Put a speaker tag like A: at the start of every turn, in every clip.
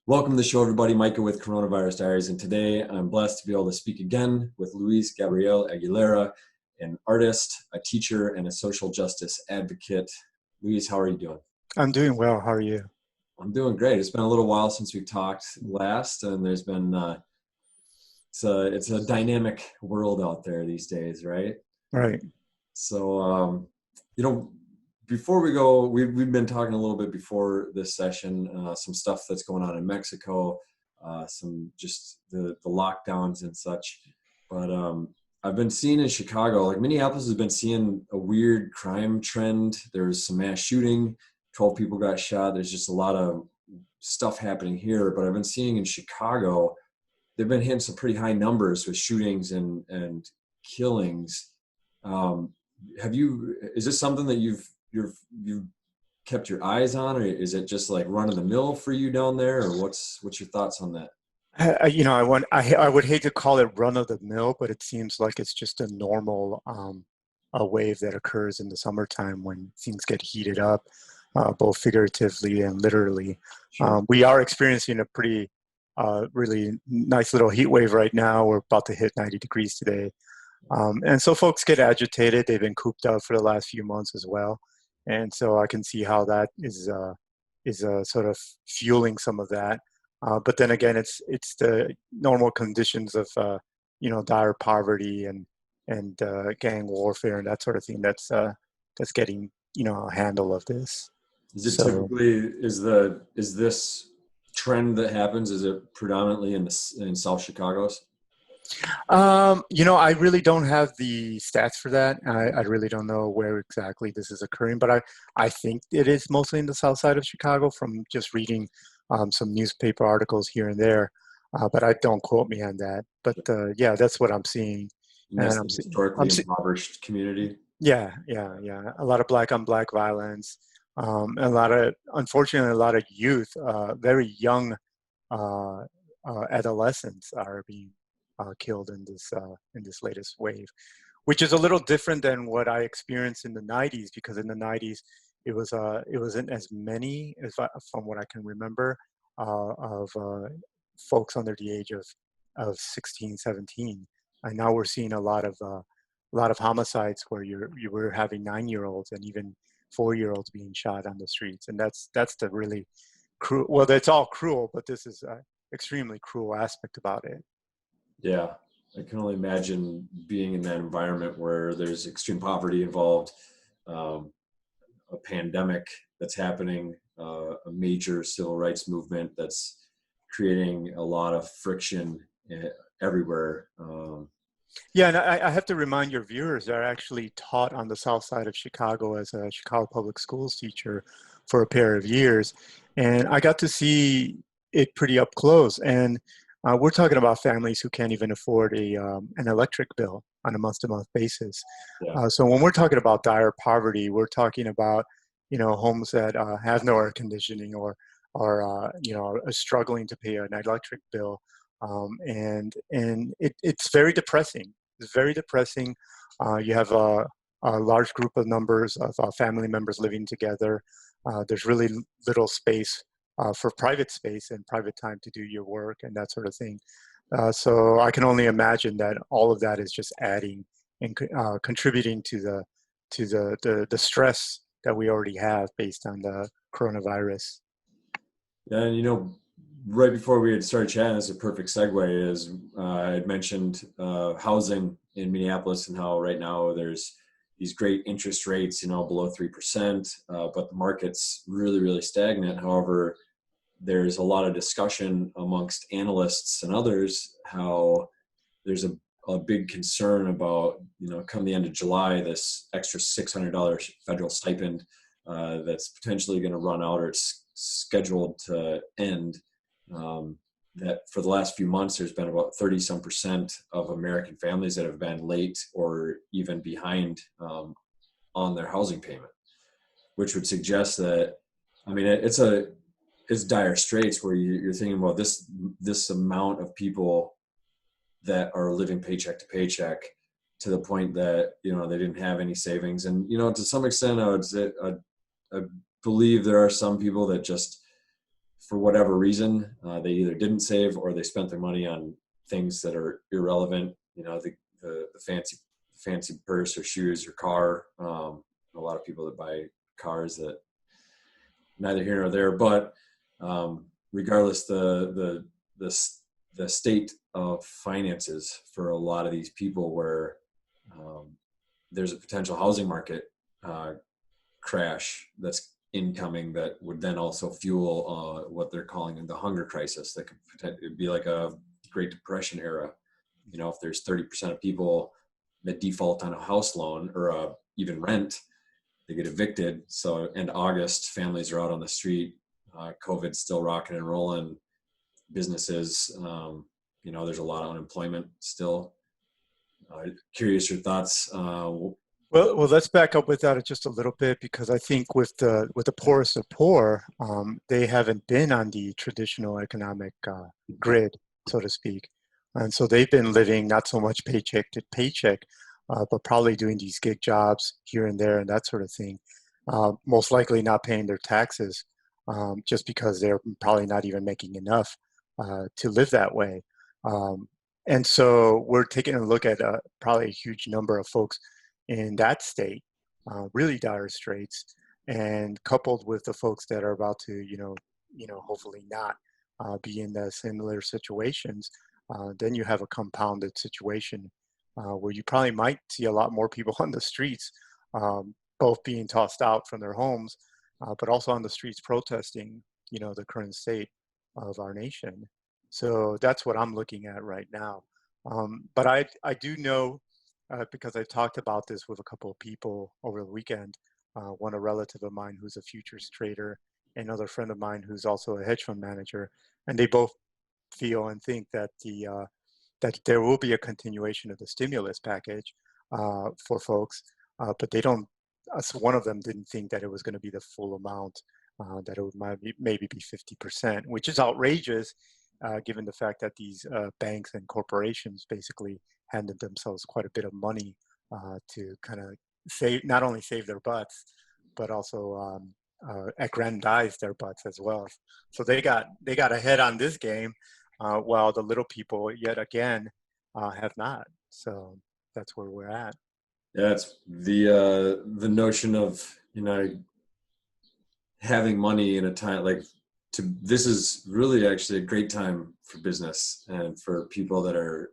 A: Welcome to the show, everybody. Micah with CoronaVirusDiaries, and today I'm blessed to be able to speak again with Luis Gabriel Aguilera, an artist, a teacher, and a social justice advocate. Luis, how are you doing?
B: I'm doing well. How are you?
A: I'm doing great. It's been a little while since we talked last, and there's been it's a dynamic world out there these days, right?
B: Right.
A: So, you know, before we go, we've been talking a little bit before this session, some stuff that's going on in Mexico, some just the lockdowns and such. But I've been seeing in Chicago, like Minneapolis has been seeing a weird crime trend. There's some mass shooting, 12 people got shot. There's just a lot of stuff happening here. But I've been seeing in Chicago, they've been hitting some pretty high numbers with shootings and killings. Um, is this something that you've kept your eyes on, or is it just like run of the mill for you down there, or what's your thoughts on that?
B: I would hate to call it run of the mill, but it seems like it's just a normal a wave that occurs in the summertime when things get heated up, both figuratively and literally.
A: Sure.
B: We are experiencing a pretty really nice little heat wave right now. We're about to hit 90 degrees today. And so folks get agitated. They've been cooped up for the last few months as well. And so I can see how that is sort of fueling some of that. But then again, it's the normal conditions of dire poverty and gang warfare and that sort of thing that's getting a handle of this.
A: Is it
B: So
A: typically is this trend that happens? Is it predominantly in South Chicago's?
B: I really don't have the stats for that. I really don't know where exactly this is occurring, but I think it is mostly in the south side of Chicago from just reading some newspaper articles here and there. But I don't quote me on that. But yeah, that's what I'm seeing,
A: And
B: and
A: that's the historically impoverished community.
B: yeah. A lot of black on black violence, a lot of unfortunately a lot of youth, very young uh, adolescents are being killed in this latest wave, which is a little different than what I experienced in the '90s. Because in the '90s, it wasn't as many as from what I can remember of folks under the age of 16, 17. And now we're seeing a lot of homicides where you were having 9-year-olds and even 4-year-olds being shot on the streets, and that's the really cruel. Well, it's all cruel, but this is extremely cruel aspect about it.
A: Yeah, I can only imagine being in that environment where there's extreme poverty involved, um, a pandemic that's happening, a major civil rights movement that's creating a lot of friction eh, everywhere.
B: Yeah, and I have to remind your viewers that I actually taught on the south side of Chicago as a Chicago Public Schools teacher for a pair of years, and I got to see it pretty up close. And we're talking about families who can't even afford an electric bill on a month-to-month basis.
A: Yeah,
B: So when we're talking about dire poverty, we're talking about homes that have no air conditioning or are struggling to pay an electric bill, and it's very depressing. It's very depressing. You have a large group of numbers of family members living together. There's really little space for private space and private time to do your work and that sort of thing. So I can only imagine that all of that is just adding and contributing to the stress that we already have based on the coronavirus.
A: and right before we had started chatting, that's a perfect segue. Is I had mentioned housing in Minneapolis and how right now there's these great interest rates, below 3%, but the market's really, really stagnant. However, there's a lot of discussion amongst analysts and others how there's a big concern about, come the end of July, this extra $600 federal stipend that's potentially going to run out, or it's scheduled to end. That for the last few months, there's been about 30 some percent of American families that have been late or even behind on their housing payment, which would suggest that, I mean, it's dire straits where you're thinking about this amount of people that are living paycheck to paycheck, to the point that they didn't have any savings. And to some extent, I would say I believe there are some people that just for whatever reason, they either didn't save or they spent their money on things that are irrelevant. You know, the fancy purse or shoes or car. A lot of people that buy cars that neither here nor there. But regardless, the state of finances for a lot of these people, where there's a potential housing market crash that's incoming, that would then also fuel what they're calling the hunger crisis. That could be like a Great Depression era. You know, if there's 30% of people that default on a house loan or even rent, they get evicted. So in August, families are out on the street. COVID's still rocking and rolling. Businesses, you know, there's a lot of unemployment still. Curious your thoughts.
B: Well, let's back up with that just a little bit, because I think with the poorest of poor, they haven't been on the traditional economic grid, so to speak, and so they've been living not so much paycheck to paycheck, but probably doing these gig jobs here and there and that sort of thing. Most likely not paying their taxes, just because they're probably not even making enough to live that way. And so we're taking a look at probably a huge number of folks in that state, really dire straits, and coupled with the folks that are about to, hopefully not be in the similar situations, then you have a compounded situation where you probably might see a lot more people on the streets, both being tossed out from their homes, but also on the streets protesting, the current state of our nation. So that's what I'm looking at right now. But I do know, because I've talked about this with a couple of people over the weekend, one a relative of mine who's a futures trader, another friend of mine who's also a hedge fund manager, and they both feel and think that that there will be a continuation of the stimulus package for folks, but they don't. So one of them didn't think that it was going to be the full amount, that it would maybe be 50%, which is outrageous, given the fact that these banks and corporations basically handed themselves quite a bit of money to kind of not only save their butts, but also aggrandize their butts as well. So they got ahead on this game, while the little people yet again have not. So that's where we're at.
A: Yeah, it's the notion of, having money in a time like this is really actually a great time for business and for people that are,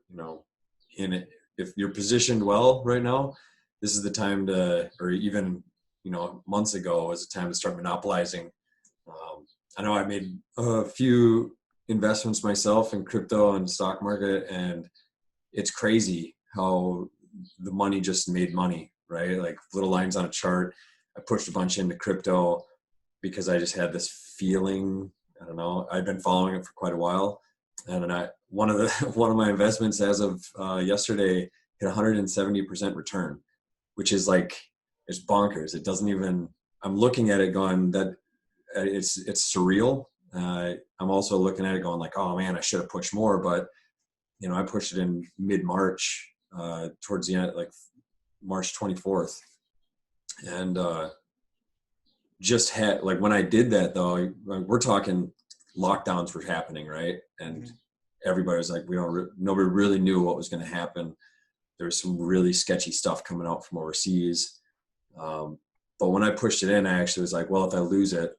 A: in it. If you're positioned well right now, this is the time to, or even, months ago was the time to start monopolizing. I know I made a few investments myself in crypto and stock market, and it's crazy how the money just made money, right? Like little lines on a chart. I pushed a bunch into crypto because I just had this feeling. I don't know. I've been following it for quite a while, and then one of my investments as of yesterday hit 170% return, which is like, it's bonkers. It doesn't even. I'm looking at it going that it's surreal. I'm also looking at it going like, oh man, I should have pushed more, but I pushed it in mid-March, towards the end, like March 24th, and just had, like, when I did that though, we're talking lockdowns were happening, right? And everybody was like, nobody really knew what was going to happen. There was some really sketchy stuff coming out from overseas. But when I pushed it in, I actually was like, well, if I lose it,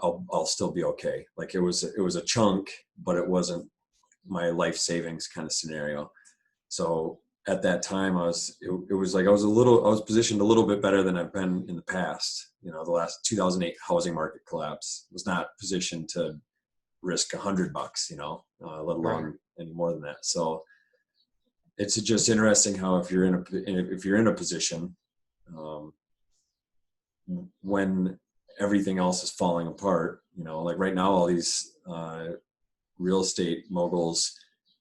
A: I'll still be okay. Like it was a chunk, but it wasn't my life savings kind of scenario. So at that time it was like I was positioned a little bit better than I've been in the past. The last 2008 housing market collapse was not positioned to risk $100, let alone any more than that. So it's just interesting how if you're in a position, when everything else is falling apart, like right now, all these real estate moguls,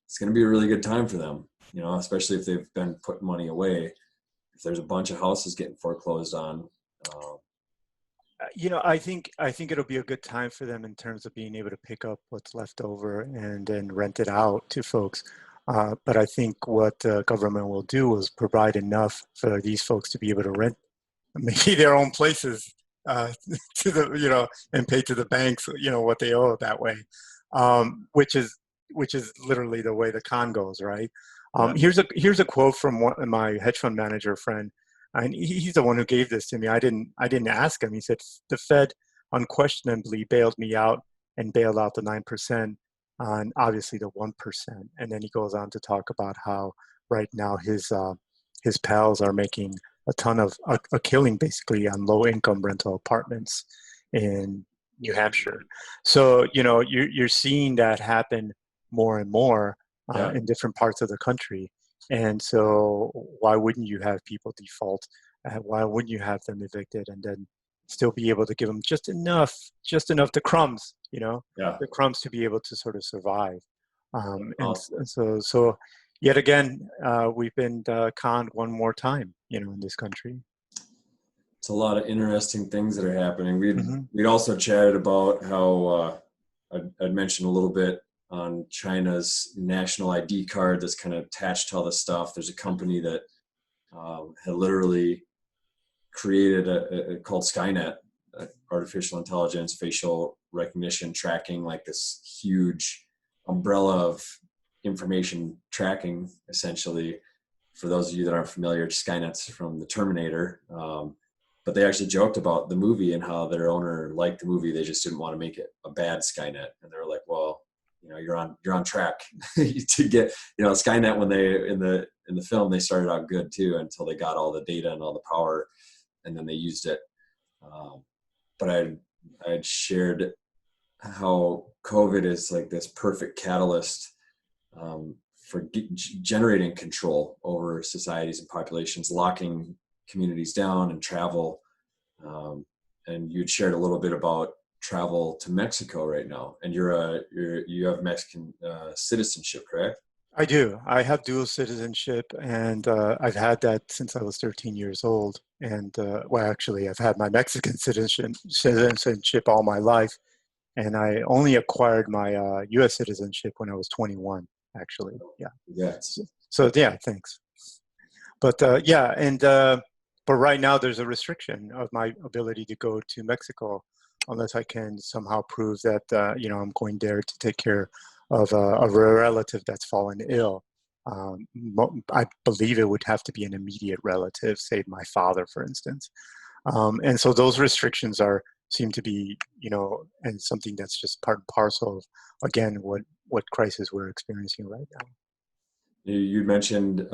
A: it's going to be a really good time for them, especially if they've been putting money away. If there's a bunch of houses getting foreclosed on,
B: I think it'll be a good time for them in terms of being able to pick up what's left over and then rent it out to folks. But I think what the government will do is provide enough for these folks to be able to rent maybe their own places to the, and pay to the banks, what they owe that way, which is literally the way the con goes, right?
A: Yeah.
B: Here's a quote from my hedge fund manager friend, and he's the one who gave this to me. I didn't ask him. He said the Fed unquestionably bailed me out and bailed out the 9% and obviously the 1%. And then he goes on to talk about how right now his pals are making a ton of a killing basically on low income rental apartments in New Hampshire. So you're seeing that happen more and more
A: Yeah.
B: in different parts of the country. And so why wouldn't you have people default? Why wouldn't you have them evicted and then still be able to give them just enough, the crumbs,
A: Yeah.
B: the crumbs to be able to sort of survive.
A: Awesome.
B: So yet again, we've been conned one more time, in this country.
A: It's a lot of interesting things that are happening.
B: Hmm.
A: We'd also chatted about how I'd mentioned a little bit on China's national ID card that's kind of attached to all this stuff. There's a company that had literally created called Skynet, artificial intelligence, facial recognition tracking, like this huge umbrella of information tracking, essentially. For those of you that aren't familiar, Skynet's from the Terminator. But they actually joked about the movie and how their owner liked the movie. They just didn't want to make it a bad Skynet. And they were like, well, you're on track to get, Skynet, when they in the film, they started out good too until they got all the data and all the power, and then they used it. But I'd shared how COVID is like this perfect catalyst for generating control over societies and populations, locking communities down and travel. And you'd shared a little bit about travel to Mexico right now, and you have Mexican citizenship, correct?
B: I do. I have dual citizenship, and I've had that since I was 13 years old. And well, actually, I've had my Mexican citizenship all my life, and I only acquired my U.S. citizenship when I was 21. Actually, yeah.
A: Yes.
B: So yeah, thanks. But yeah, and but right now there's a restriction of my ability to go to Mexico unless I can somehow prove that I'm going there to take care of a relative that's fallen ill. I believe it would have to be an immediate relative, say my father, for instance. And so those restrictions seem to be, and something that's just part and parcel of, again, what crisis we're experiencing right now.
A: You mentioned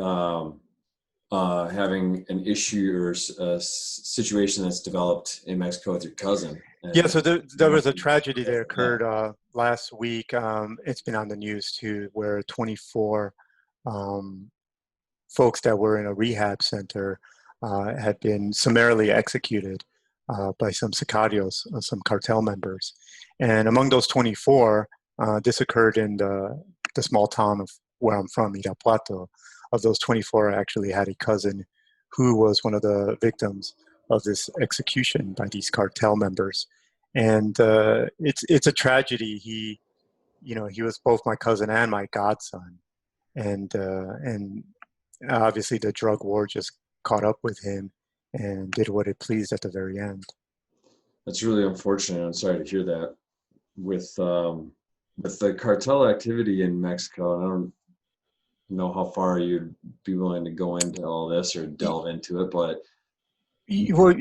A: having an issue or a situation that's developed in Mexico with your cousin.
B: Yeah,
A: And
B: so there was a tragedy that
A: yeah.
B: occurred last week. It's been on the news too, where 24 um, folks that were in a rehab center had been summarily executed by some sicarios, some cartel members. And among those 24, this occurred in the small town of where I'm from, Irapuato. Of those 24, I actually had a cousin who was one of the victims of this execution by these cartel members. And it's a tragedy. He was both my cousin and my godson. And obviously the drug war just caught up with him and did what it pleased at the very end.
A: That's really unfortunate. I'm sorry to hear that. With the cartel activity in Mexico, I don't know how far you'd be willing to go into all this or delve into it, but
B: Well,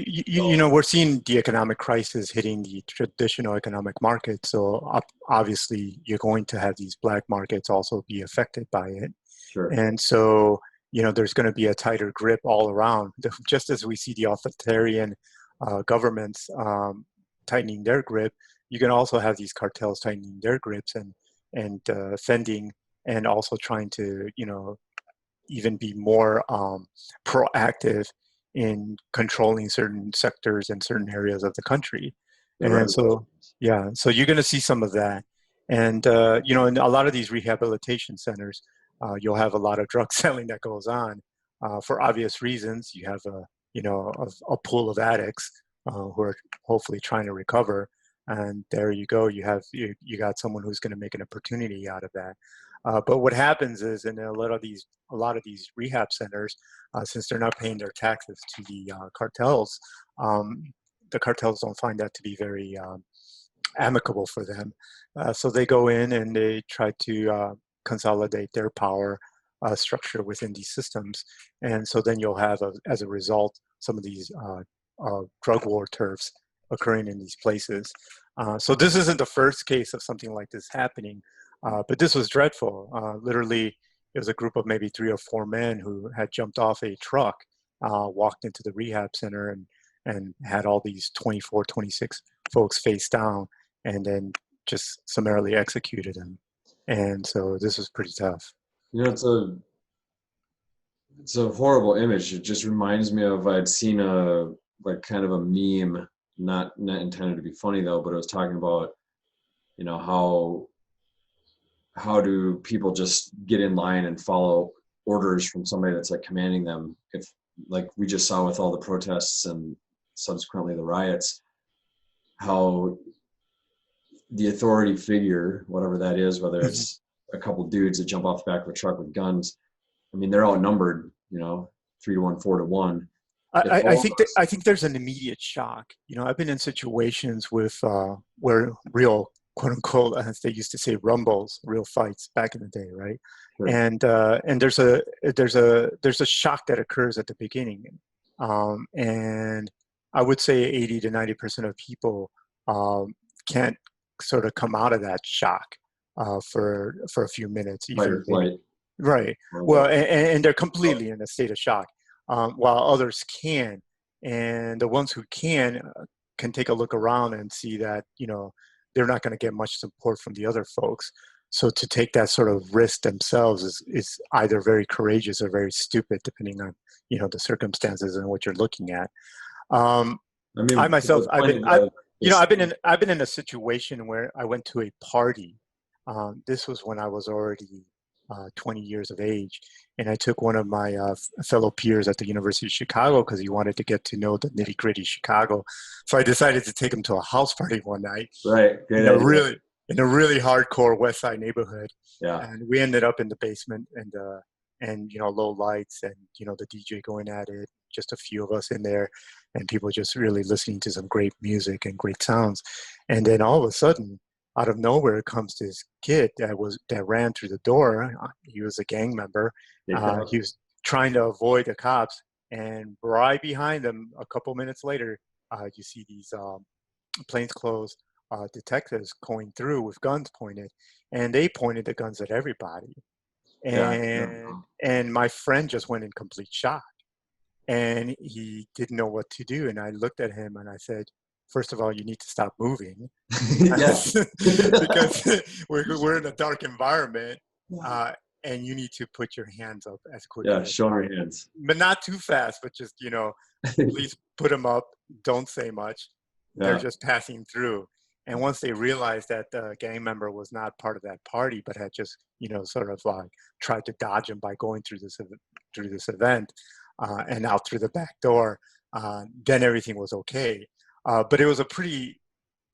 B: we're seeing the economic crisis hitting the traditional economic market. So obviously, you're going to have these black markets also be affected by it.
A: sure.
B: And so, there's going to be a tighter grip all around. Just as we see the authoritarian governments tightening their grip, you can also have these cartels tightening their grips and fending and also trying to, even be more proactive in controlling certain sectors and certain areas of the country.
A: The
B: And so,
A: regulations.
B: yeah, so you're going to see some of that. And, in a lot of these rehabilitation centers, you'll have a lot of drug selling that goes on for obvious reasons. You have a pool of addicts who are hopefully trying to recover. And there you go. You got someone who's going to make an opportunity out of that. But what happens is in a lot of these rehab centers, since they're not paying their taxes to the cartels, the cartels don't find that to be very amicable for them. So they go in and they try to consolidate their power structure within these systems. And so then you'll have, as a result, some of these drug war turfs occurring in these places. So this isn't the first case of something like this happening, but this was dreadful. Literally, it was a group of maybe 3 or 4 men who had jumped off a truck, walked into the rehab center, and had all these 24, 26 folks face down, and then just summarily executed them. And so this was pretty tough.
A: You know, it's a horrible image. It just reminds me of, I'd seen a like kind of a meme, not intended to be funny though, but it was talking about, you know, how do people just get in line and follow orders from somebody that's like commanding them, if like we just saw with all the protests and subsequently the riots, how the authority figure, whatever that is, whether it's a couple dudes that jump off the back of a truck with guns, I mean, they're outnumbered, you know, 3 to 1, 4 to 1.
B: I think there's an immediate shock. You know, I've been in situations with where real, quote unquote, as they used to say, rumbles, real fights back in the day, right?
A: Sure.
B: And there's a shock that occurs at the beginning, and I would say 80 to 90% of people can't sort of come out of that shock for a few minutes, even. Right. Well, and they're completely in a state of shock, while others can. And the ones who can take a look around and see that, you know, they're not going to get much support from the other folks. So to take that sort of risk themselves is either very courageous or very stupid, depending on, you know, the circumstances and what you're looking at. I mean, I myself, I've been in a situation where I went to a party. This was when I was already 20 years of age, and I took one of my fellow peers at the University of Chicago because he wanted to get to know the nitty gritty Chicago. So I decided to take him to a house party one night.
A: Right.
B: In a really hardcore West Side neighborhood. Yeah. And we ended up in the basement, and you know, low lights, and you know, the DJ going at it, just a few of us in there, and people just really listening to some great music and great sounds. And then all of a sudden, out of nowhere comes this kid that ran through the door. He was a gang member. He was trying to avoid the cops, and right behind him, a couple minutes later, you see these plainclothes detectives going through with guns pointed, and they pointed the guns at everybody. And my friend just went in complete shock, and he didn't know what to do. And I looked at him and I said, first of all, you need to stop moving because we're in a dark environment, and you need to put your hands up as quickly.
A: Yeah, show your hands,
B: but not too fast. But just, you know, please put them up. Don't say much. Yeah. They're just passing through. And once they realized that the gang member was not part of that party, but had just, you know, sort of like tried to dodge him by going through this event and out through the back door, then everything was okay. But it was a pretty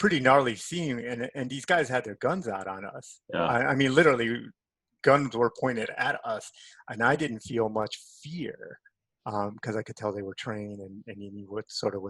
B: gnarly scene, and these guys had their guns out on us. Yeah. I mean, literally, guns were pointed at us, and I didn't feel much fear because I could tell they were trained and you knew what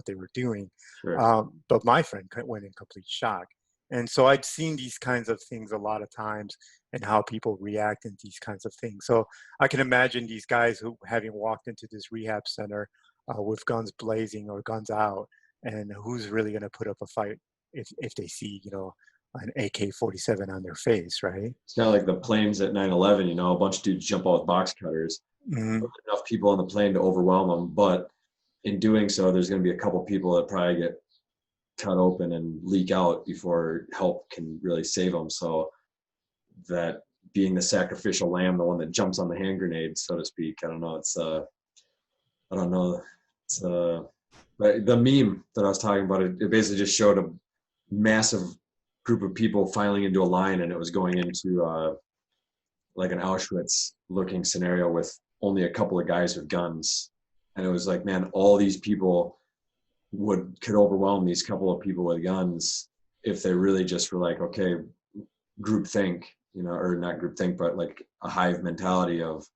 B: they were doing. Sure. But my friend went in complete shock, and so I'd seen these kinds of things a lot of times, and how people react in these kinds of things. So I can imagine these guys who, having walked into this rehab center with guns blazing or guns out. And who's really going to put up a fight if they see, you know, an AK-47 on their face, right?
A: It's kind of like the planes at 9/11. You know, a bunch of dudes jump out with box cutters. Mm-hmm. Enough people on the plane to overwhelm them, but in doing so, there's going to be a couple people that probably get cut open and leak out before help can really save them. So that being the sacrificial lamb, the one that jumps on the hand grenade, so to speak, I don't know. But the meme that I was talking about, it basically just showed a massive group of people filing into a line, and it was going into like an Auschwitz-looking scenario with only a couple of guys with guns. And it was like, man, all these people could overwhelm these couple of people with guns if they really just were like, okay, group think, you know, or not group think, but like a hive mentality of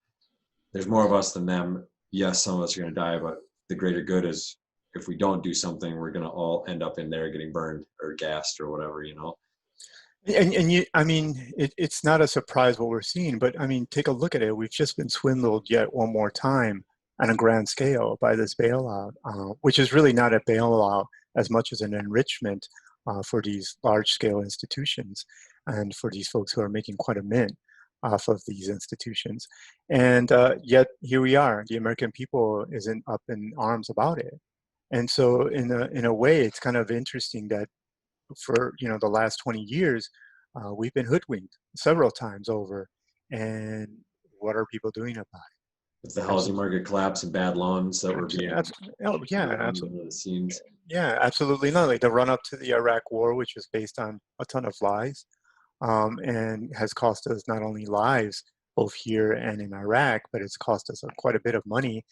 A: there's more of us than them. Yes, some of us are going to die, but the greater good is if we don't do something, we're going to all end up in there getting burned or gassed or whatever, you know?
B: And you, I mean, it's not a surprise what we're seeing, but I mean, take a look at it. We've just been swindled yet one more time on a grand scale by this bailout, which is really not a bailout as much as an enrichment for these large-scale institutions and for these folks who are making quite a mint off of these institutions. And yet here we are. The American people isn't up in arms about it. And so, in a way, it's kind of interesting that for the last 20 years, we've been hoodwinked several times over. And what are people doing about
A: With the
B: it?
A: housing market collapse and bad loans that were being
B: Oh, yeah,
A: run
B: absolutely.
A: behind the scenes.
B: Yeah, absolutely not. Like the run up to the Iraq War, which was based on a ton of lies, and has cost us not only lives both here and in Iraq, but it's cost us quite a bit of money,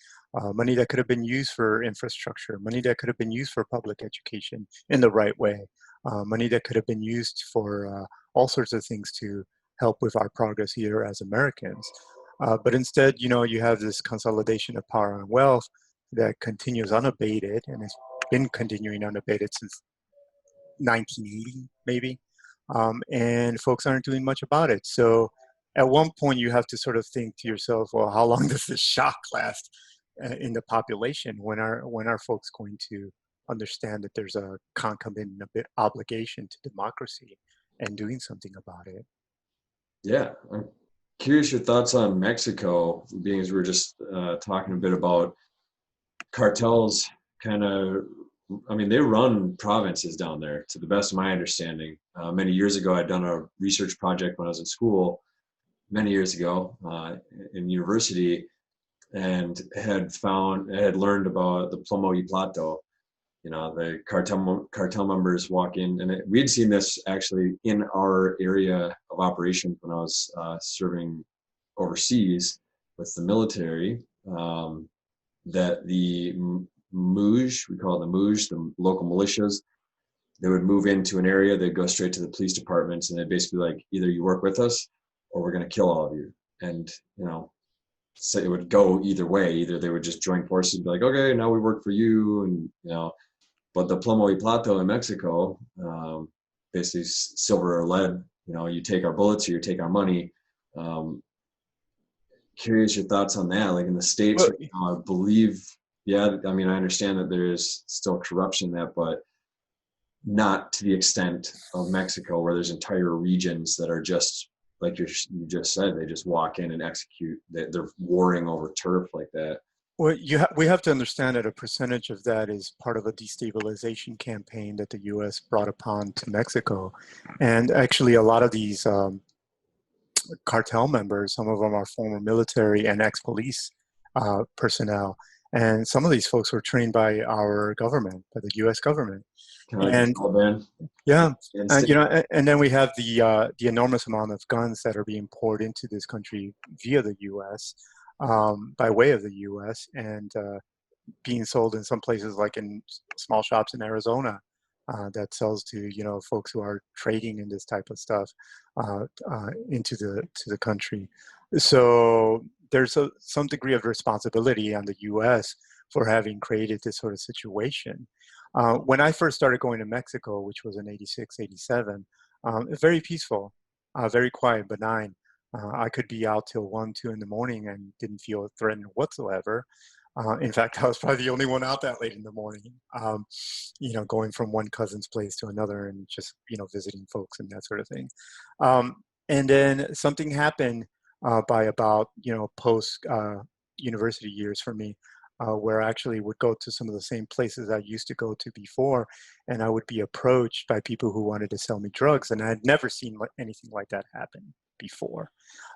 B: money that could have been used for infrastructure, money that could have been used for public education in the right way, money that could have been used for all sorts of things to help with our progress here as Americans. But instead, you have this consolidation of power and wealth that continues unabated and has been continuing unabated since 1980, maybe. And folks aren't doing much about it. So at one point, you have to sort of think to yourself, well, how long does this shock last in the population? When are folks going to understand that there's a concomitant obligation to democracy and doing something about it?
A: Yeah, I'm curious your thoughts on Mexico, being as we were just talking a bit about cartels kind of, I mean, they run provinces down there, to the best of my understanding. Many years ago, I'd done a research project when I was in school, many years ago in university, and had learned about the plomo y plato. You know, the cartel members walk in, and we'd seen this actually in our area of operations when I was serving overseas with the military. That the Muj, we call it the Muj, the local militias, they would move into an area, they'd go straight to the police departments, and they'd basically like, either you work with us or we're going to kill all of you. And, so it would go either way. Either they would just join forces and be like, okay, now we work for you. And, but the plomo y plato in Mexico, basically silver or lead, you take our bullets or you take our money. Curious your thoughts on that. Like in the States
B: Well,
A: right now, I believe, yeah, I mean, I understand that there is still corruption in that, but not to the extent of Mexico, where there's entire regions that are just like you just said, they just walk in and execute. They're warring over turf like that.
B: well, we have to understand that a percentage of that is part of a destabilization campaign that the U.S. brought upon to Mexico, and actually, a lot of these cartel members, some of them are former military and ex-police personnel, and some of these folks were trained by our government, by the U.S. government,
A: Kind of like the
B: and
A: Taliban.
B: yeah, and
A: Instinct.
B: and then we have the enormous amount of guns that are being poured into this country via the U.S. By way of the U.S. and being sold in some places like in small shops in Arizona that sells to folks who are trading in this type of stuff into the country. So there's some degree of responsibility on the U.S. for having created this sort of situation. When I first started going to Mexico, which was in 86, 87, very peaceful, very quiet, benign. I could be out till 1, 2 in the morning and didn't feel threatened whatsoever. In fact, I was probably the only one out that late in the morning, going from one cousin's place to another and just, visiting folks and that sort of thing. And then something happened by about, post university years for me, where I actually would go to some of the same places I used to go to before, and I would be approached by people who wanted to sell me drugs, and I had never seen anything like that happen before.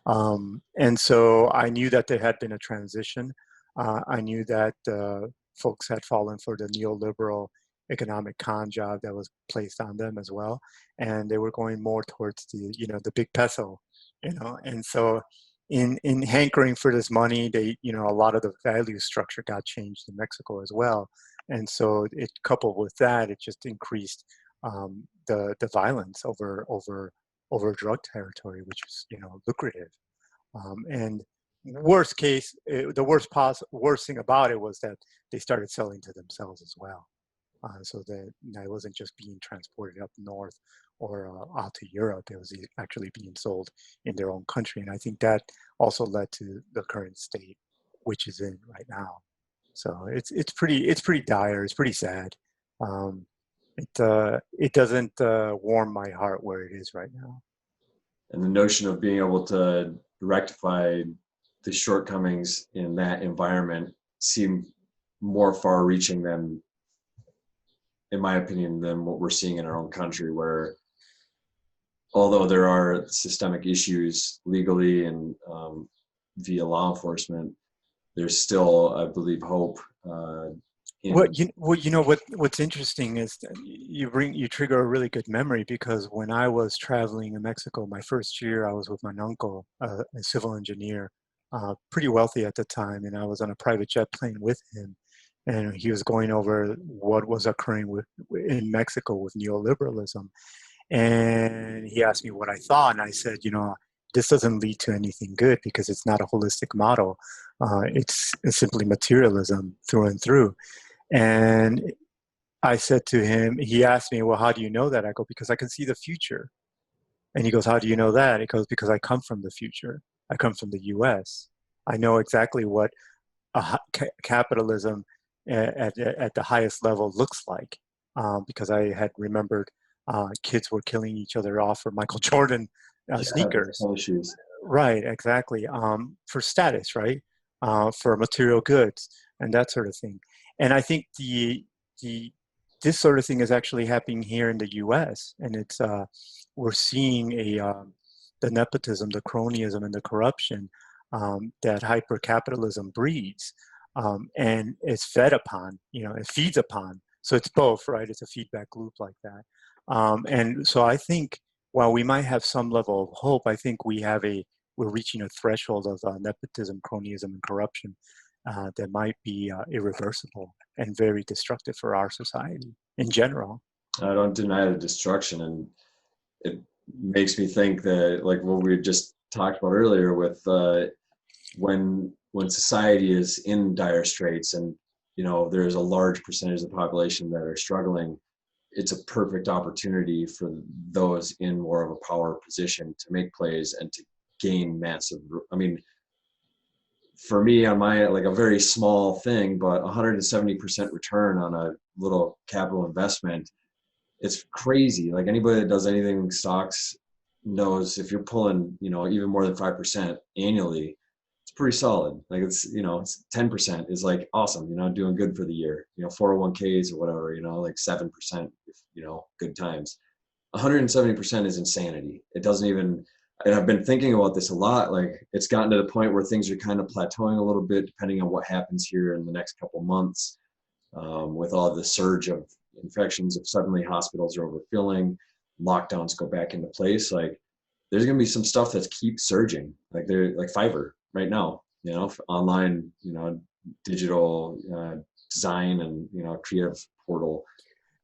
B: And so I knew that there had been a transition. I knew that folks had fallen for the neoliberal economic con job that was placed on them as well, and they were going more towards the big peso, and so in hankering for this money, they a lot of the value structure got changed in Mexico as well, and so it coupled with that, it just increased the violence over drug territory, which was lucrative, and worst case, worst thing about it was that they started selling to themselves as well. So that it wasn't just being transported up north or out to Europe. It was actually being sold in their own country, and I think that also led to the current state, which is in right now. So it's pretty dire. It's pretty sad. Um, it doesn't warm my heart where it is right now.
A: And the notion of being able to rectify the shortcomings in that environment seem more far reaching than, in my opinion, than what we're seeing in our own country, where although there are systemic issues legally and via law enforcement, there's still, I believe, hope in.
B: What's interesting is that you trigger a really good memory, because when I was traveling in Mexico my first year, I was with my uncle, a civil engineer, pretty wealthy at the time, and I was on a private jet plane with him, and he was going over what was occurring in Mexico with neoliberalism, and he asked me what I thought, and I said, this doesn't lead to anything good because it's not a holistic model. It's simply materialism through and through. And I said to him, he asked me, well, how do you know that? I go, because I can see the future. And he goes, how do you know that? He goes, because I come from the future. I come from the US. I know exactly what capitalism at the highest level looks like, because I had remembered kids were killing each other off for Michael Jordan
A: Yeah,
B: sneakers.
A: issues.
B: Right, exactly. For status, right? For material goods and that sort of thing. And I think the this sort of thing is actually happening here in the U.S. And we're seeing the nepotism, the cronyism, and the corruption that hyper capitalism breeds, and is fed upon. It feeds upon. So it's both, right? It's a feedback loop like that. And so I think while we might have some level of hope, I think we're reaching a threshold of nepotism, cronyism, and corruption that might be irreversible and very destructive for our society in general.
A: I don't deny the destruction, and it makes me think that, like what we just talked about earlier, with when society is in dire straits, and there's a large percentage of the population that are struggling, it's a perfect opportunity for those in more of a power position to make plays and to gain massive. I mean, for me, on my, like, a very small thing, but 170% return on a little capital investment, it's crazy. Like, anybody that does anything in stocks knows if you're pulling, even more than 5% annually, it's pretty solid. Like, it's 10% is like awesome, doing good for the year, 401ks or whatever, like 7%, good times. 170% is insanity. It doesn't even, and I've been thinking about this a lot. Like, it's gotten to the point where things are kind of plateauing a little bit, depending on what happens here in the next couple months, with all the surge of infections. If suddenly hospitals are overfilling, lockdowns go back into place, like, there's going to be some stuff that keeps surging. Like, they're like Fiverr right now, online, digital design and, creative portal.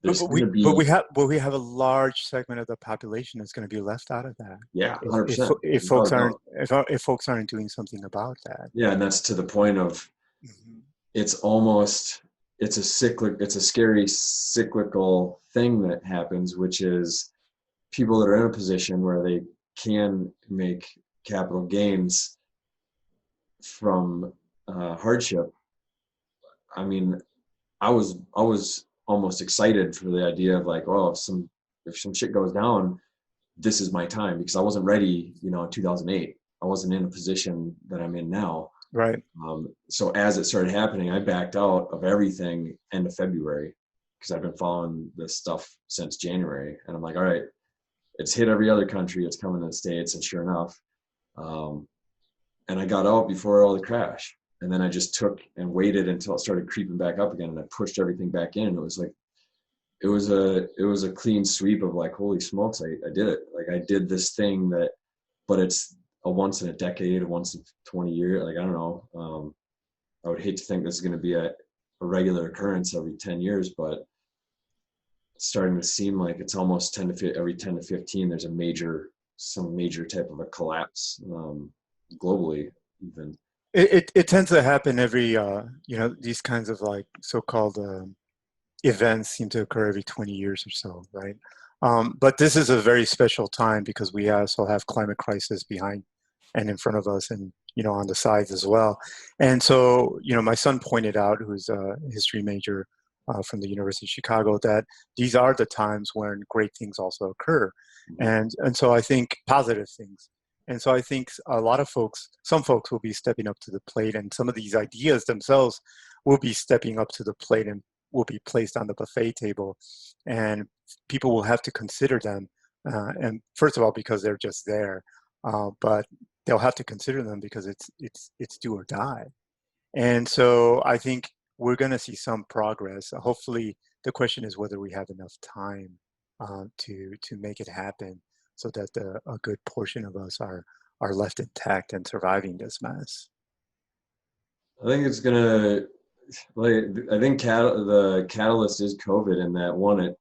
B: But,
A: There's
B: but
A: going
B: we
A: to
B: but
A: be,
B: we have but we have a large segment of the population that's going to be left out of that
A: yeah,
B: if if
A: 100%.
B: if
A: Without
B: folks
A: a
B: aren't
A: doubt.
B: if folks aren't doing something about that.
A: Yeah, and that's to the point of,
B: Mhm.
A: it's almost, it's a scary cyclical thing that happens, which is people that are in a position where they can make capital gains from hardship. I mean, I was almost excited for the idea of, like, oh, if some shit goes down, this is my time, because I wasn't ready, in 2008. I wasn't in a position that I'm in now.
B: Right.
A: So as it started happening, I backed out of everything end of February, because I've been following this stuff since January, and I'm like, all right, it's hit every other country, it's coming to the States, and sure enough, um, and I got out before all the crash, and then I just took and waited until it started creeping back up again, and I pushed everything back in, and it was like, it was a clean sweep of, like, holy smokes, I did it. Like, I did this thing that, but it's a once in a decade, a once in 20 years. Like, I don't know. I would hate to think this is going to be a regular occurrence every 10 years, but it's starting to seem like it's almost every 10 to 15, there's some major type of a collapse, globally even.
B: It tends to happen every, these kinds of like so-called events seem to occur every 20 years or so, right? But this is a very special time because we also have climate crisis behind and in front of us and, on the sides as well. And so, my son pointed out, who's a history major from the University of Chicago, that these are the times when great things also occur.
A: Mhm.
B: And so I think positive things. And so I think a lot of folks, some folks will be stepping up to the plate, and some of these ideas themselves will be stepping up to the plate and will be placed on the buffet table, and people will have to consider them. And first of all, because they're just there, but they'll have to consider them because it's do or die. And so I think we're going to see some progress. Hopefully, the question is whether we have enough time to make it happen, so that a good portion of us are left intact and surviving this mess.
A: I think it's gonna like I think the catalyst is COVID, and that one, it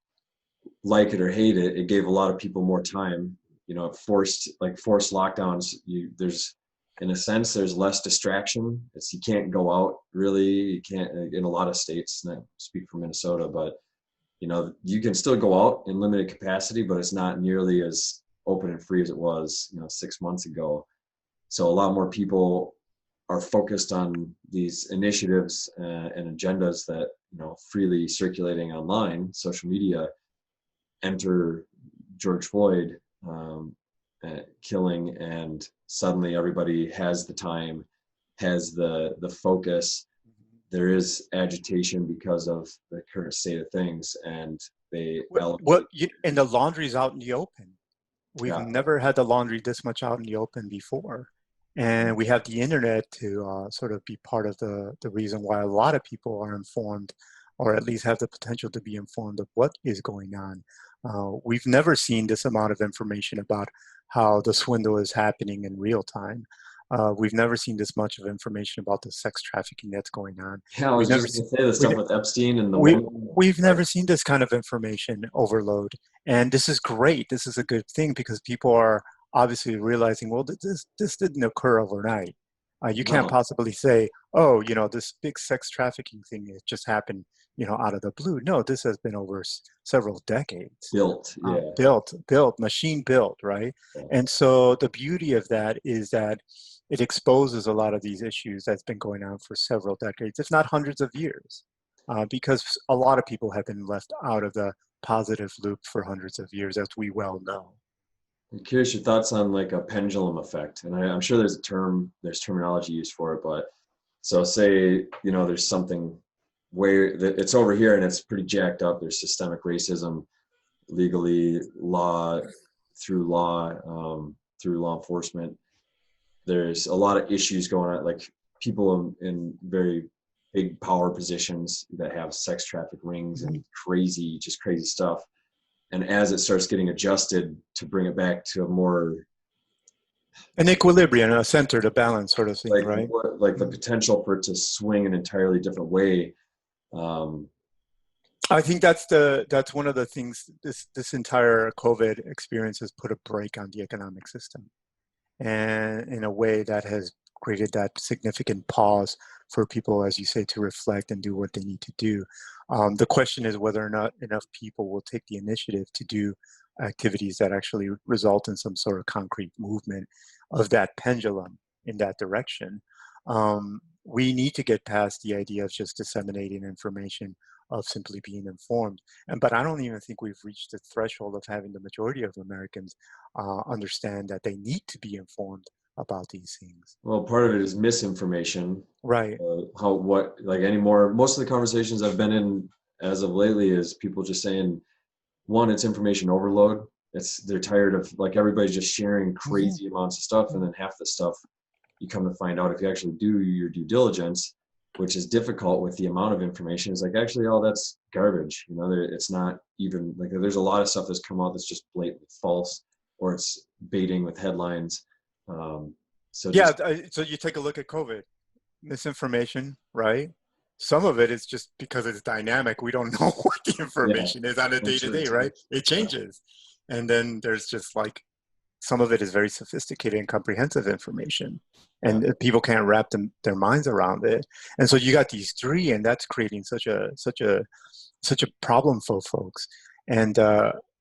A: like it or hate it, it gave a lot of people more time. It forced lockdowns. There's in a sense there's less distraction. It's you can't go out really. You can't in a lot of states. And I speak for Minnesota, but you can still go out in limited capacity, but it's not nearly as open and free as it was 6 months ago. So a lot more people are focused on these initiatives and agendas that freely circulating online, social media. Enter George Floyd killing, and suddenly everybody has the time, has the focus. There is agitation because of the current state of things, and they allocate.
B: And the laundry's out in the open. We've
A: Yeah,
B: never had the laundry this much out in the open before. And we have the internet to sort of be part of the reason why a lot of people are informed, or at least have the potential to be informed of what is going on. We've never seen this amount of information about how the swindle is happening in real time. We've never seen this much of information about the sex trafficking that's going on.
A: yeah. I
B: We've
A: was
B: never
A: just
B: seen,
A: gonna say the
B: we,
A: stuff with Epstein and the
B: we
A: woman.
B: we've
A: Like,
B: never seen this kind of information overload, and this is great. This is a good thing because people are obviously realizing, well, this didn't occur overnight. You can't
A: no,
B: possibly say, oh, this big sex trafficking thing, it just happened, out of the blue. No, this has been over several decades,
A: built. Yeah,
B: built, machine built, right?
A: yeah.
B: And so the beauty of that is that it exposes a lot of these issues that's been going on for several decades, if not hundreds of years, because a lot of people have been left out of the positive loop for hundreds of years, as we well know.
A: I'm curious your thoughts on like a pendulum effect, and I'm sure there's terminology used for it, but so say there's something where that it's over here and it's pretty jacked up. There's systemic racism, legally, through law enforcement. There's a lot of issues going on, like people in very big power positions that have sex traffic rings
B: Mhm.
A: and just crazy stuff. And as it starts getting adjusted to bring it back to a more
B: An equilibrium, a center, a balance sort of thing, right?
A: like the
B: Mhm.
A: potential for it to swing an entirely different way. Um,
B: I think that's one of the things this entire COVID experience has put a brake on the economic system, and in a way that has created that significant pause for people, as you say, to reflect and do what they need to do. The question is whether or not enough people will take the initiative to do activities that actually result in some sort of concrete movement of that pendulum in that direction. We need to get past the idea of just disseminating information, of simply being informed. But I don't even think we've reached the threshold of having the majority of Americans understand that they need to be informed about these things.
A: well, part of it is misinformation.
B: Right.
A: How what like anymore? Most of the conversations I've been in as of lately is people just saying, one, it's information overload. They're tired of like everybody's just sharing
B: Hmm.
A: crazy amounts of stuff, and then half the stuff you come to find out if you actually do your due diligence, which is difficult with the amount of information, is like actually, oh, that's garbage. It's not even like there's a lot of stuff that's come out that's just blatantly false, or it's baiting with headlines. Um, so
B: Yeah.
A: just
B: So you take a look at COVID, misinformation, right? Some of it is just because it's dynamic. We don't know what the
A: yeah,
B: information is on a
A: I'm
B: day to
A: sure it
B: day, right?
A: changes.
B: It
A: Yeah.
B: changes. And then there's just like some of it is very sophisticated and comprehensive information,
A: Yeah.
B: and people can't wrap their minds around it. And so you got these three, and that's creating such a problem for folks. And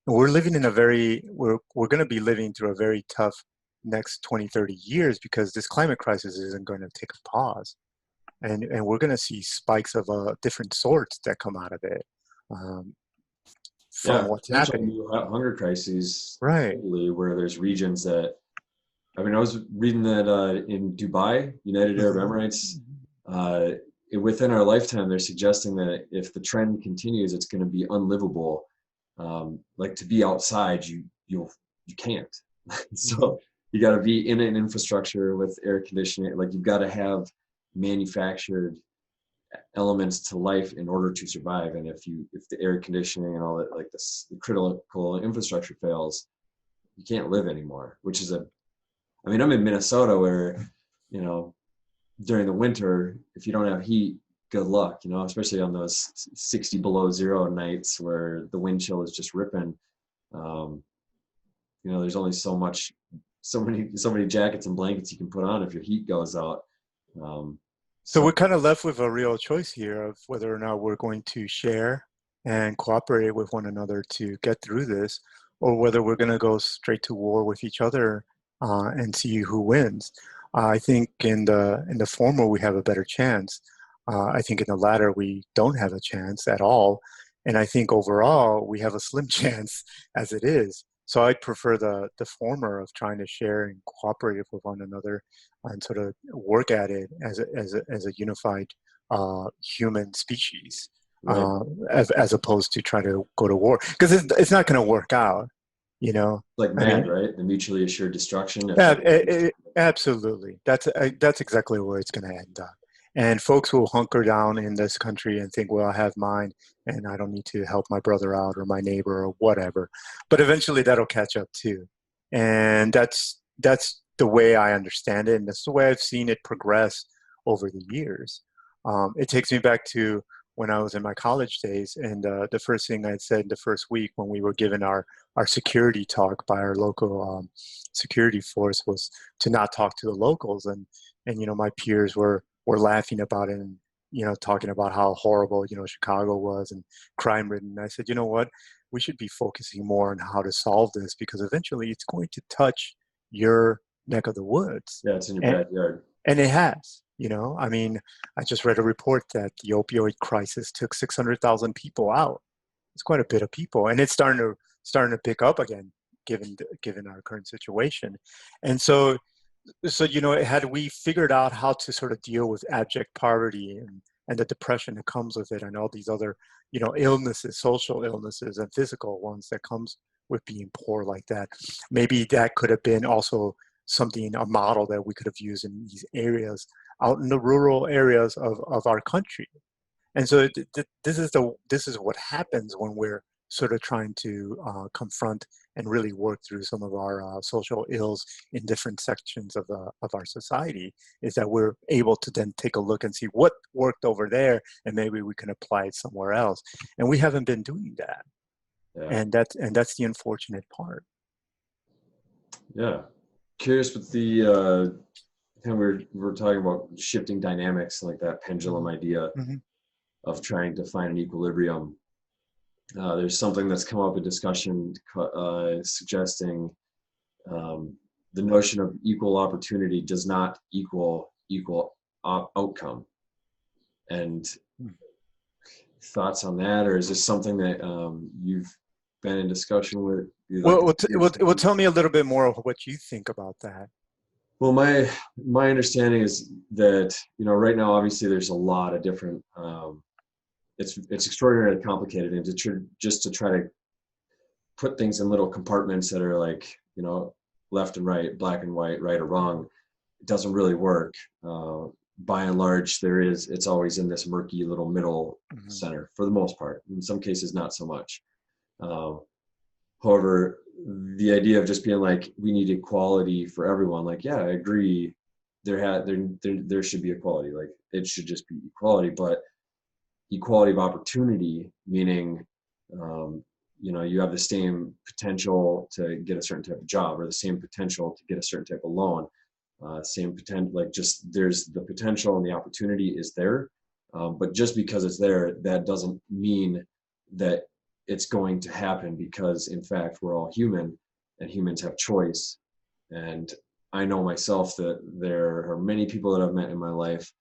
B: we're living in a very we're going to be living through a very tough next 20, 30 years, because this climate crisis isn't going to take a pause, and we're going to see spikes of different sorts that come out of it, um, from
A: Yeah,
B: what's
A: potential
B: happening.
A: new hunger crises
B: Right.
A: globally, where there's regions that, I mean, I was reading that in Dubai, United Arab
B: Hmm.
A: Emirates, uh, within our lifetime, they're suggesting that if the trend continues, it's going to be unlivable. Like to be outside, you can't.
B: Hmm.
A: So you got to be in an infrastructure with air conditioning. Like you've got to have manufactured elements to life in order to survive. And if the air conditioning and all that, like this, the critical infrastructure fails, you can't live anymore. Which is I mean, I'm in Minnesota where, you know, during the winter, if you don't have heat, good luck, you know, especially on those 60 below zero nights where the wind chill is just ripping. Um, you know, there's only so many jackets and blankets you can put on if your heat goes out. Um,
B: So
A: so
B: we're kind of left with a real choice here of whether or not we're going to share and cooperate with one another to get through this, or whether we're going to go straight to war with each other, and see who wins. I think in the former we have a better chance. I think in the latter we don't have a chance at all, and I think overall we have a slim chance as it is. So I'd prefer the former of trying to share and cooperate with one another and sort of work at it as a unified human species,
A: right,
B: as opposed to try to go to war, because it's not going to work out, you know.
A: like
B: I mean,
A: MAD, right? The mutually assured destruction. If
B: yeah,
A: everyone,
B: absolutely. That's exactly where it's going to end up. And folks will hunker down in this country and think, well, I have mine, and I don't need to help my brother out or my neighbor or whatever. But eventually, that'll catch up too. And that's the way I understand it, and that's the way I've seen it progress over the years. It takes me back to when I was in my college days, and the first thing I said the first week when we were given our security talk by our local security force was to not talk to the locals, and my peers were laughing about it, and talking about how horrible Chicago was and crime ridden. I said, you know what, we should be focusing more on how to solve this, because eventually it's going to touch your neck of the woods,
A: yeah, it's in your
B: and
A: backyard.
B: and it has. I mean, I just read a report that the opioid crisis took 600,000 people out. It's quite a bit of people, and it's starting to pick up again, given our current situation. And so had we figured out how to sort of deal with abject poverty and the depression that comes with it, and all these other illnesses, social illnesses and physical ones that comes with being poor like that, maybe that could have been also something, a model that we could have used in these areas, out in the rural areas of our country. And so this is what happens when we're sort of trying to confront and really work through some of our social ills in different sections of our society, is that we're able to then take a look and see what worked over there, and maybe we can apply it somewhere else. And we haven't been doing that,
A: Yeah,
B: and that's the unfortunate part.
A: yeah. Curious with the kind of we're talking about shifting dynamics, like that pendulum
B: Hmm.
A: idea
B: Hmm.
A: of trying to find an equilibrium. There's something that's come up in discussion suggesting um, the notion of equal opportunity does not equal equal outcome. And thoughts on that, or is this something that you've been in discussion with, like
B: Well,
A: a
B: well,
A: peer
B: tell me a little bit more of what you think about that.
A: Well, my understanding is that right now, obviously, there's a lot of different. It's extraordinarily complicated, and just to try to put things in little compartments that are like left and right, black and white, right or wrong, it doesn't really work. By and large, it's always in this murky little middle
B: Hmm.
A: center for the most part. In some cases, not so much. Uh, However, the idea of just being like we need equality for everyone, like yeah, I agree. There should be equality. Like it should just be equality, but equality of opportunity, meaning um, you have the same potential to get a certain type of job, or the same potential to get a certain type of loan, same potential, like just there's the potential and the opportunity is there. But just because it's there, that doesn't mean that it's going to happen, because in fact, we're all human and humans have choice. And I know myself that there are many people that I've met in my life,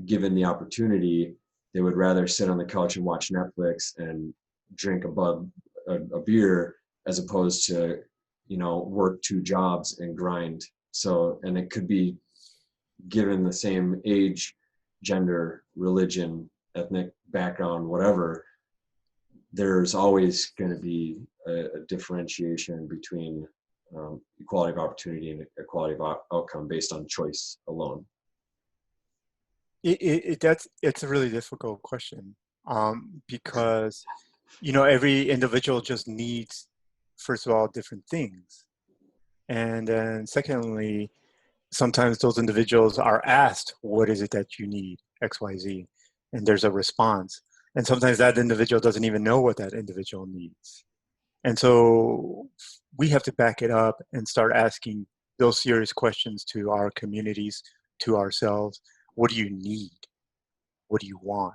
A: given the opportunity, they would rather sit on the couch and watch Netflix and drink a beer, as opposed to, work two jobs and grind. So, and it could be given the same age, gender, religion, ethnic background, whatever, there's always going to be a differentiation between equality of opportunity and equality of outcome based on choice alone.
B: It's a really difficult question, because every individual just needs, first of all, different things, and then secondly, sometimes those individuals are asked, what is it that you need, XYZ, and there's a response, and sometimes that individual doesn't even know what that individual needs. And so we have to back it up and start asking those serious questions to our communities, to ourselves. What do you need? What do you want?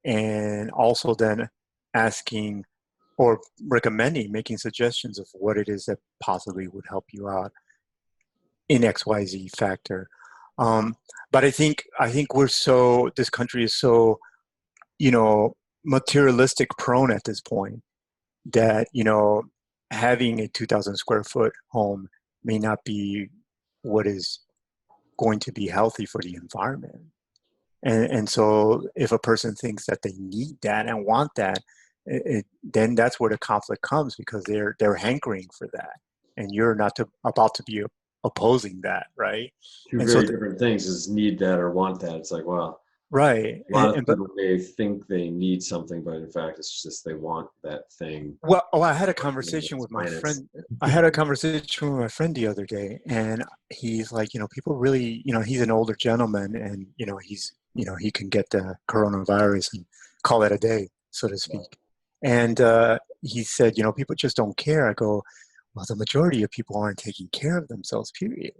B: And also then asking or recommending, making suggestions of what it is that possibly would help you out in XYZ factor. But I think this country is so, materialistic prone at this point, that, having a 2,000 square foot home may not be what is going to be healthy for the environment. And so if a person thinks that they need that and want that, then that's where the conflict comes, because they're hankering for that, and you're not about to be opposing that, right?
A: Two
B: And so,
A: very different things is need that or want that. It's like, well,
B: right.
A: a lot of people, they think they need something, but in fact, it's just they want that thing.
B: Well, I had a conversation with my friend. I had a conversation with my friend the other day, and he's like, people really, he's an older gentleman, and he can get the coronavirus and call it a day, so to speak. And he said, people just don't care. I go, well, the majority of people aren't taking care of themselves, period.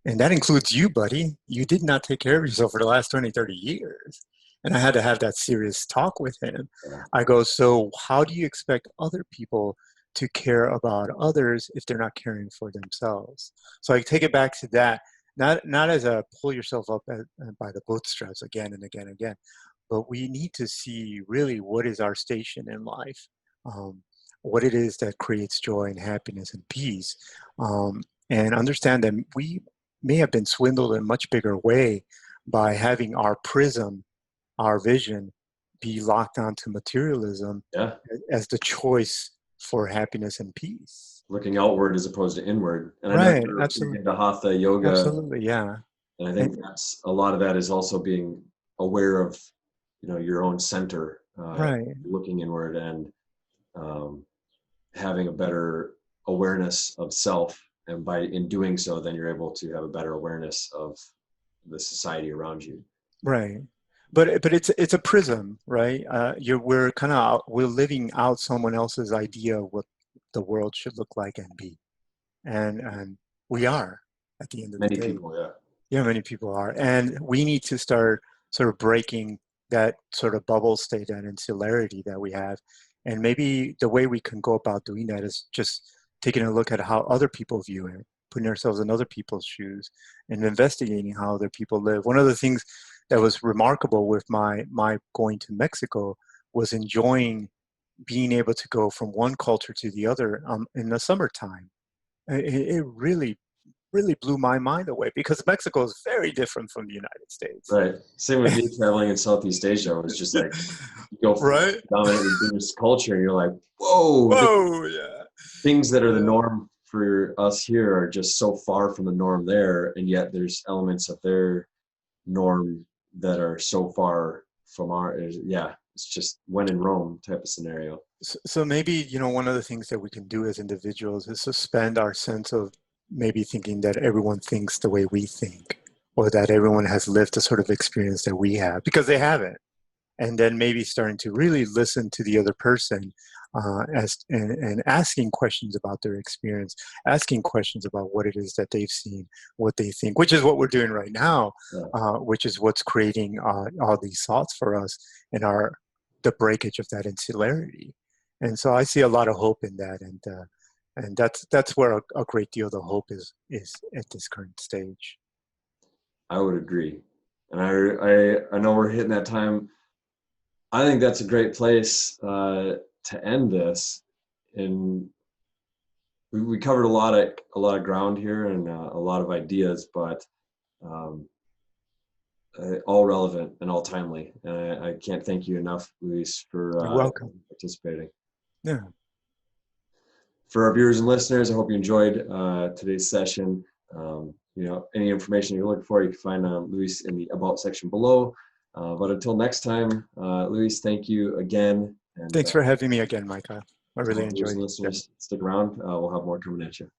B: And that includes you, buddy. You did not take care of yourself for the last 20, 30 years. And I had to have that serious talk with him. I go, so how do you expect other people to care about others if they're not caring for themselves? So I take it back to that, not as a pull yourself up by the bootstraps again and again and again, but we need to see really what is our station in life, what it is that creates joy and happiness and peace, and understand that we may have been swindled in a much bigger way by having our prism, our vision, be locked onto materialism as the choice for happiness and peace.
A: Looking outward as opposed to inward. And
B: right,
A: I know
B: absolutely.
A: into hatha yoga.
B: Absolutely, yeah.
A: And I think that's a lot of that is also being aware of, your own center,
B: right.
A: Looking inward and having a better awareness of self. And in doing so, then you're able to have a better awareness of the society around you.
B: Right. But it's a prism, right? We're living out someone else's idea of what the world should look like and be, and we are at the end of the day.
A: Many people, yeah.
B: Yeah, many people are, and we need to start sort of breaking that sort of bubble state and insularity that we have, and maybe the way we can go about doing that is just taking a look at how other people view it, putting ourselves in other people's shoes, and investigating how other people live. One of the things that was remarkable with my going to Mexico was enjoying being able to go from one culture to the other in the summertime. It really, really blew my mind away, because Mexico is very different from the United States.
A: Right. Same with me traveling in Southeast Asia. It was just like, you go from dominantly Buddhist culture and you're like, whoa,
B: yeah.
A: Things that are the norm for us here are just so far from the norm there. And yet there's elements of their norm that are so far from it's just when in Rome type of scenario.
B: So maybe, one of the things that we can do as individuals is suspend our sense of maybe thinking that everyone thinks the way we think, or that everyone has lived the sort of experience that we have, because they haven't. and then maybe starting to really listen to the other person, and asking questions about their experience, asking questions about what it is that they've seen, what they think, which is what we're doing right now,
A: Yeah.
B: which is what's creating all these thoughts for us and the breakage of that insularity. And so I see a lot of hope in that, and that's where a great deal of the hope is at this current stage.
A: I would agree. And I know we're hitting that time. I think that's a great place to end this. And we covered a lot of ground here and a lot of ideas, but um, all relevant and all timely. And I can't thank you enough, Luis, for
B: You're welcome.
A: participating.
B: Yeah.
A: For our viewers and listeners, I hope you enjoyed today's session. Any information you're looking for, you can find Luis in the About section below. But until next time, Luis, thank you again. And
B: Thanks for having me again, Micah. I
A: to
B: really
A: all viewers
B: enjoyed
A: and
B: it.
A: listeners, stick around. We'll have more coming at you.